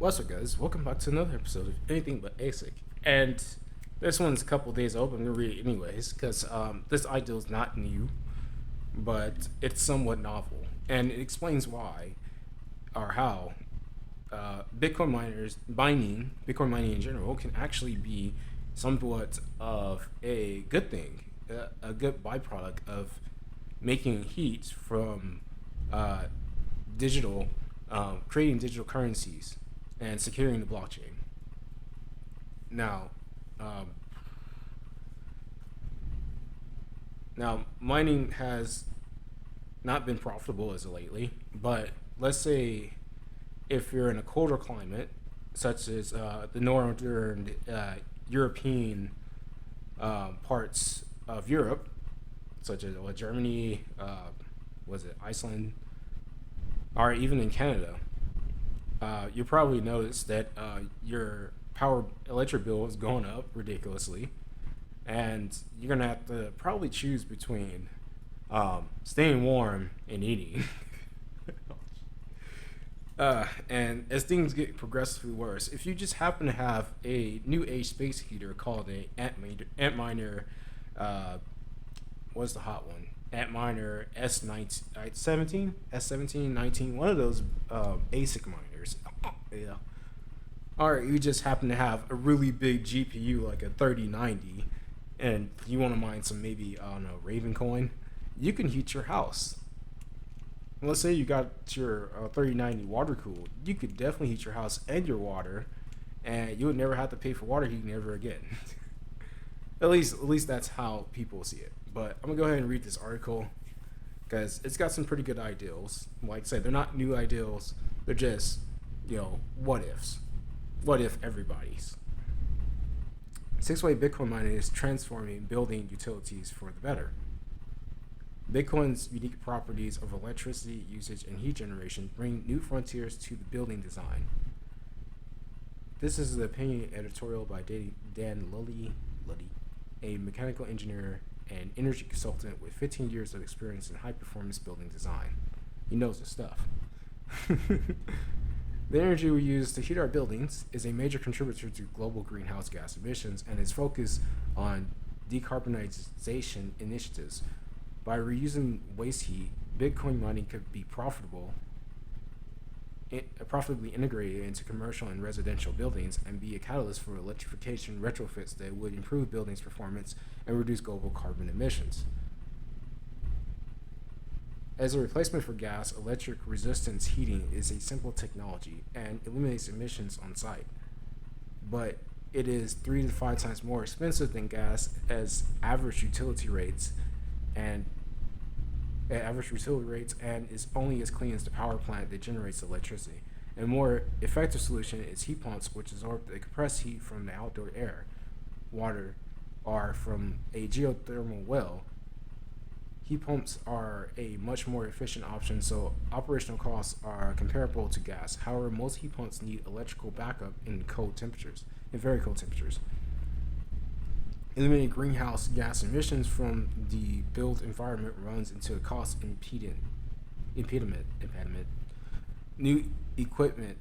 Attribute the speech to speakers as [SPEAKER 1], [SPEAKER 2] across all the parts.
[SPEAKER 1] What's up, guys? Welcome back to another episode of Anything But ASIC. And this one's a couple days old, but I'm going to read it anyways, because this ideal is not new, but it's somewhat novel. And it explains why or how Bitcoin mining in general, can actually be somewhat of a good thing, a good byproduct of making heat from uh, digital, creating digital currencies and securing the blockchain. Now, um, now mining has not been profitable as of lately, but let's say if you're in a colder climate, such as the northern European parts of Europe, such as Germany, was it Iceland, or even in Canada, you probably noticed that your power electric bill is going up ridiculously, and you're gonna have to probably choose between staying warm and eating. And as things get progressively worse, if you just happen to have a new age space heater called a Antminer, uh, what's the hot one? Antminer S19, S17, 19, one of those ASIC miners. Yeah. Or you just happen to have a really big GPU like a 3090, and you want to mine some, maybe, I don't know, Raven coin, you can heat your house. Let's say you got your 3090 water cooled, you could definitely heat your house and your water, and you would never have to pay for water heating ever again. At least that's how people see it. But I'm gonna go ahead and read this article because it's got some pretty good ideals. Like I said, they're not new ideals. They're just, what ifs. What if everybody's? Six-way Bitcoin mining is transforming building utilities for the better. Bitcoin's unique properties of electricity usage and heat generation bring new frontiers to the building design. This is the opinion editorial by Dan Lully, a mechanical engineer and energy consultant with 15 years of experience in high-performance building design. He knows his stuff. The energy we use to heat our buildings is a major contributor to global greenhouse gas emissions and is focused on decarbonization initiatives. By reusing waste heat, Bitcoin mining could be profitably integrated into commercial and residential buildings and be a catalyst for electrification retrofits that would improve buildings' performance and reduce global carbon emissions. As a replacement for gas, electric resistance heating is a simple technology and eliminates emissions on site. But it is 3 to 5 times more expensive than gas as average utility rates and is only as clean as the power plant that generates electricity. A more effective solution is heat pumps, which absorb the compressed heat from the outdoor air, water, or from a geothermal well. Heat pumps are a much more efficient option, so operational costs are comparable to gas. However, most heat pumps need electrical backup in very cold temperatures. Eliminating greenhouse gas emissions from the built environment runs into a cost impediment. New equipment,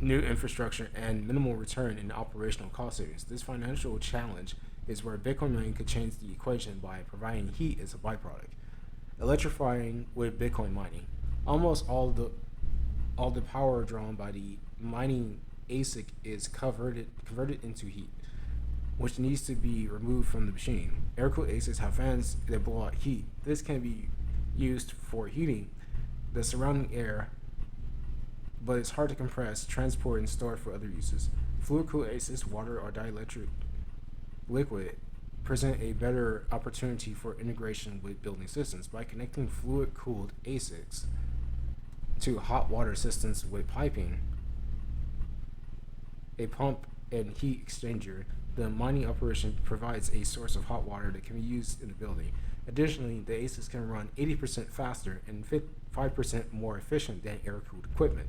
[SPEAKER 1] new infrastructure, and minimal return in operational cost savings. This financial challenge is where Bitcoin mining could change the equation by providing heat as a byproduct. Electrifying with Bitcoin mining. Almost all the power drawn by the mining ASIC is converted into heat, which needs to be removed from the machine. Air-cooled ASICs have fans that blow out heat. This can be used for heating the surrounding air, but it's hard to compress, transport, and store for other uses. Fluid-cooled ASICs, water or dielectric liquid, present a better opportunity for integration with building systems. By connecting fluid-cooled ASICs to hot water systems with piping, a pump, and heat exchanger, the mining operation provides a source of hot water that can be used in the building. Additionally, the ASICs can run 80% faster and 5% more efficient than air-cooled equipment.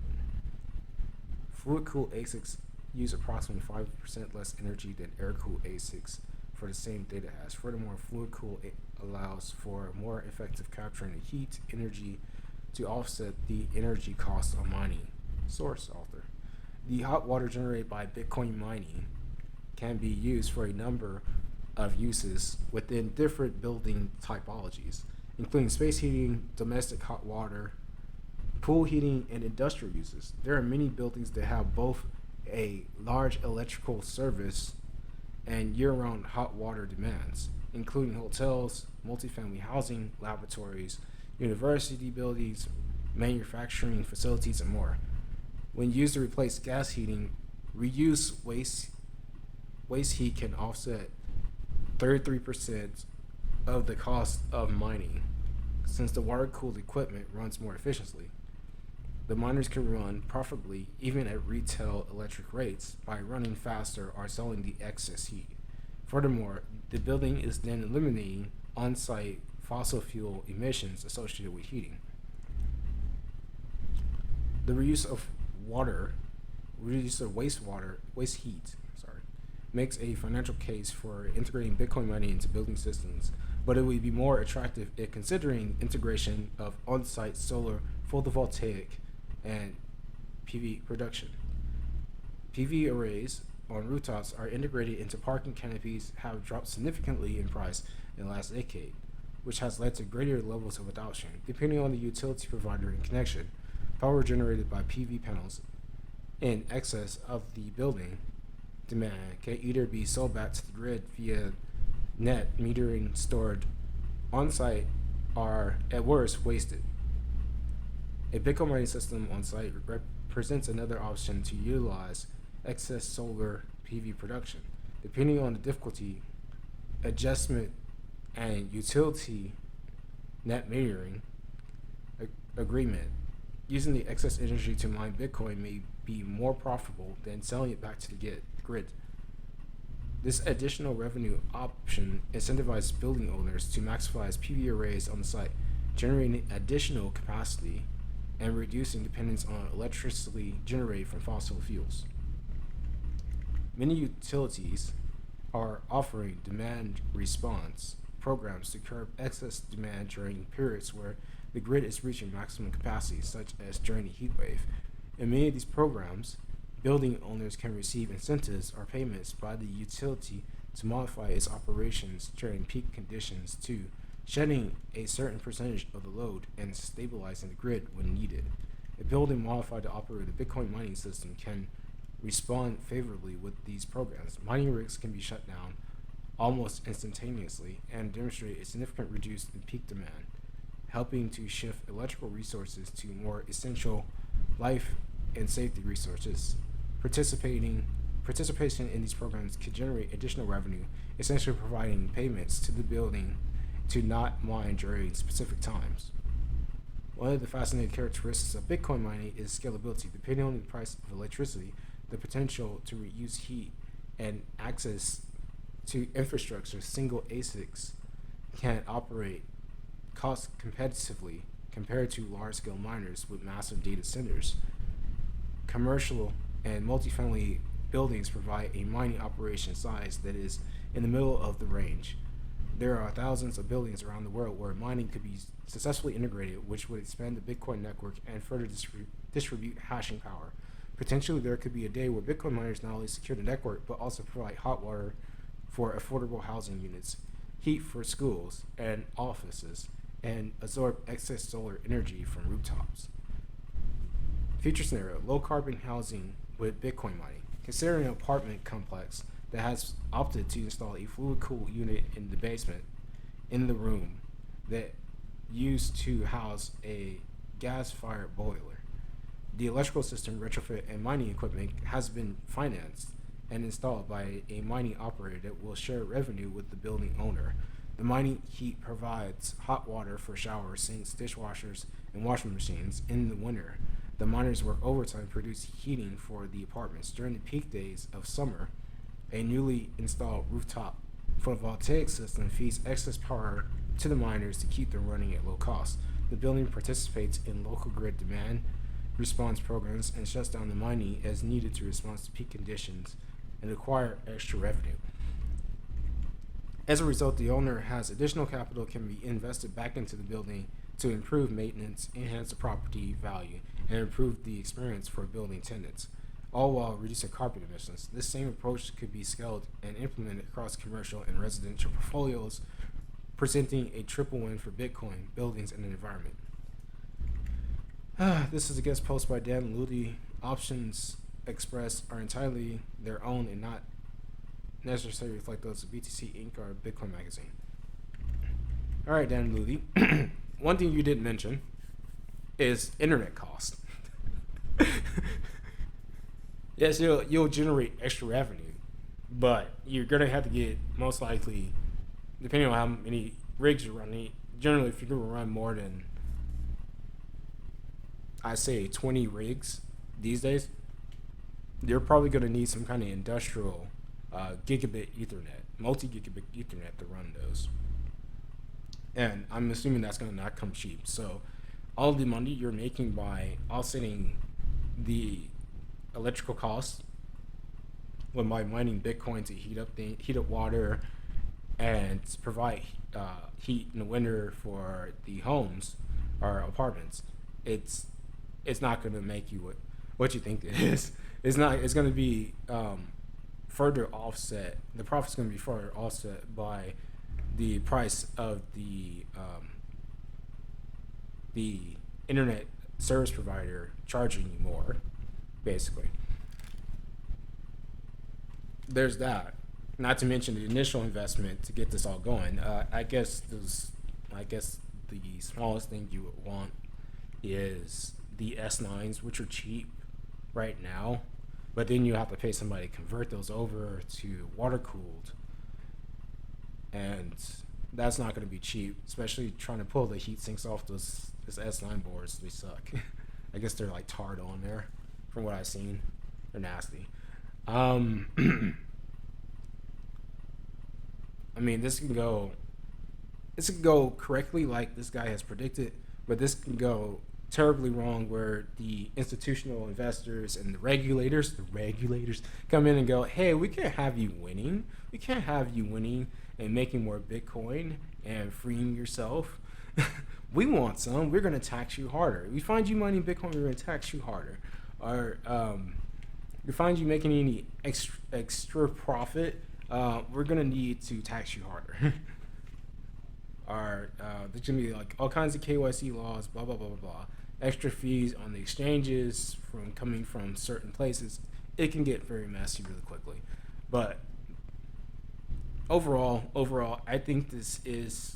[SPEAKER 1] Fluid-cooled ASICs use approximately 5% less energy than air-cooled ASICs for the same data hash. Furthermore, fluid-cooled allows for more effective capturing the heat energy to offset the energy cost of mining. Source author. The hot water generated by Bitcoin mining can be used for a number of uses within different building typologies, including space heating, domestic hot water, pool heating, and industrial uses. There are many buildings that have both a large electrical service and year-round hot water demands, including hotels, multifamily housing, laboratories, university buildings, manufacturing facilities, and more. When used to replace gas heating, reuse waste heat can offset 33% of the cost of mining, since the water-cooled equipment runs more efficiently. The miners can run profitably even at retail electric rates by running faster or selling the excess heat. Furthermore, the building is then eliminating on-site fossil fuel emissions associated with heating. The reuse of water, reuse of waste heat, makes a financial case for integrating Bitcoin mining into building systems, but it would be more attractive if considering integration of on-site solar photovoltaic and PV production. PV arrays on rooftops are integrated into parking canopies have dropped significantly in price in the last decade, which has led to greater levels of adoption. Depending on the utility provider and connection, power generated by PV panels in excess of the building demand can either be sold back to the grid via net metering stored on site or, at worst, wasted. A Bitcoin mining system on site represents another option to utilize excess solar PV production. Depending on the difficulty, adjustment, and utility net metering agreement, using the excess energy to mine Bitcoin may be more profitable than selling it back to the grid. This additional revenue option incentivizes building owners to maximize PV arrays on the site, generating additional capacity and reducing dependence on electricity generated from fossil fuels. Many utilities are offering demand response programs to curb excess demand during periods where the grid is reaching maximum capacity, such as during a heat wave. In many of these programs, building owners can receive incentives or payments by the utility to modify its operations during peak conditions to shedding a certain percentage of the load and stabilizing the grid when needed. A building modified to operate a Bitcoin mining system can respond favorably with these programs. Mining rigs can be shut down almost instantaneously and demonstrate a significant reduction in peak demand, helping to shift electrical resources to more essential life and safety resources. Participation in these programs could generate additional revenue, essentially providing payments to the building to not mine during specific times. One of the fascinating characteristics of Bitcoin mining is scalability. Depending on the price of electricity, the potential to reuse heat, and access to infrastructure, single ASICs can operate cost competitively compared to large-scale miners with massive data centers. Commercial and multifamily buildings provide a mining operation size that is in the middle of the range. There are thousands of buildings around the world where mining could be successfully integrated, which would expand the Bitcoin network and further distribute hashing power. Potentially, there could be a day where Bitcoin miners not only secure the network, but also provide hot water for affordable housing units, heat for schools and offices, and absorb excess solar energy from rooftops. Future scenario: low carbon housing with Bitcoin mining. Consider an apartment complex that has opted to install a fluid cool unit in the basement in the room that used to house a gas fired boiler. The electrical system, retrofit, and mining equipment has been financed and installed by a mining operator that will share revenue with the building owner. The mining heat provides hot water for showers, sinks, dishwashers, and washing machines in the winter. The miners work overtime to produce heating for the apartments. During the peak days of summer, a newly installed rooftop photovoltaic system feeds excess power to the miners to keep them running at low cost. The building participates in local grid demand response programs and shuts down the mining as needed to respond to peak conditions and acquire extra revenue. As a result, the owner has additional capital can be invested back into the building to improve maintenance, enhance the property value, and improve the experience for building tenants. all while reducing carbon emissions. This same approach could be scaled and implemented across commercial and residential portfolios, presenting a triple win for Bitcoin, buildings, and the environment. This is a guest post by Dan Ludi. Options expressed are entirely their own and not necessarily reflect those of BTC Inc. or Bitcoin Magazine. All right, Dan Ludi. One thing you didn't mention is internet cost. Yes, you'll generate extra revenue, but you're gonna have to get, most likely, depending on how many rigs you're running. Generally, if you're gonna run more than, I say, 20 rigs these days, you're probably gonna need some kind of industrial gigabit Ethernet, multi-gigabit Ethernet to run those. And I'm assuming that's gonna not come cheap. So all the money you're making by offsetting the electrical costs when by mining Bitcoin to heat up water and provide heat in the winter for the homes or apartments, it's not going to make you what you think it is. It's not. It's going to be further offset. The profit's going to be further offset by the price of the internet service provider charging you more, basically. There's that. Not to mention the initial investment to get this all going. I guess the smallest thing you would want is the S9s, which are cheap right now, but then you have to pay somebody to convert those over to water cooled, and that's not going to be cheap, especially trying to pull the heat sinks off those S9 boards. They suck. I guess they're like tarred on there, from what I've seen. They're nasty. I mean, this can go correctly like this guy has predicted, but this can go terribly wrong where the institutional investors and the regulators come in and go, hey, we can't have you winning. We can't have you winning and making more Bitcoin and freeing yourself. We want some. We're going to tax you harder. We find you mining Bitcoin, we're going to tax you harder. Or we find you making any extra profit, we're going to need to tax you harder. Or there's going to be like all kinds of KYC laws, blah, blah, blah, blah, blah. Extra fees on the exchanges from coming from certain places. It can get very messy really quickly. But overall, I think this is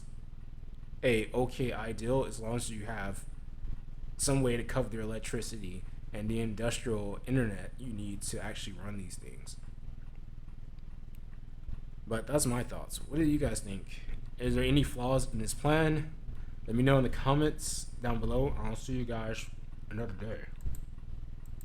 [SPEAKER 1] a okay ideal as long as you have some way to cover your electricity and the industrial internet you need to actually run these things. But that's my thoughts. What do you guys think? Is there any flaws in this plan? Let me know in the comments down below. I'll see you guys another day.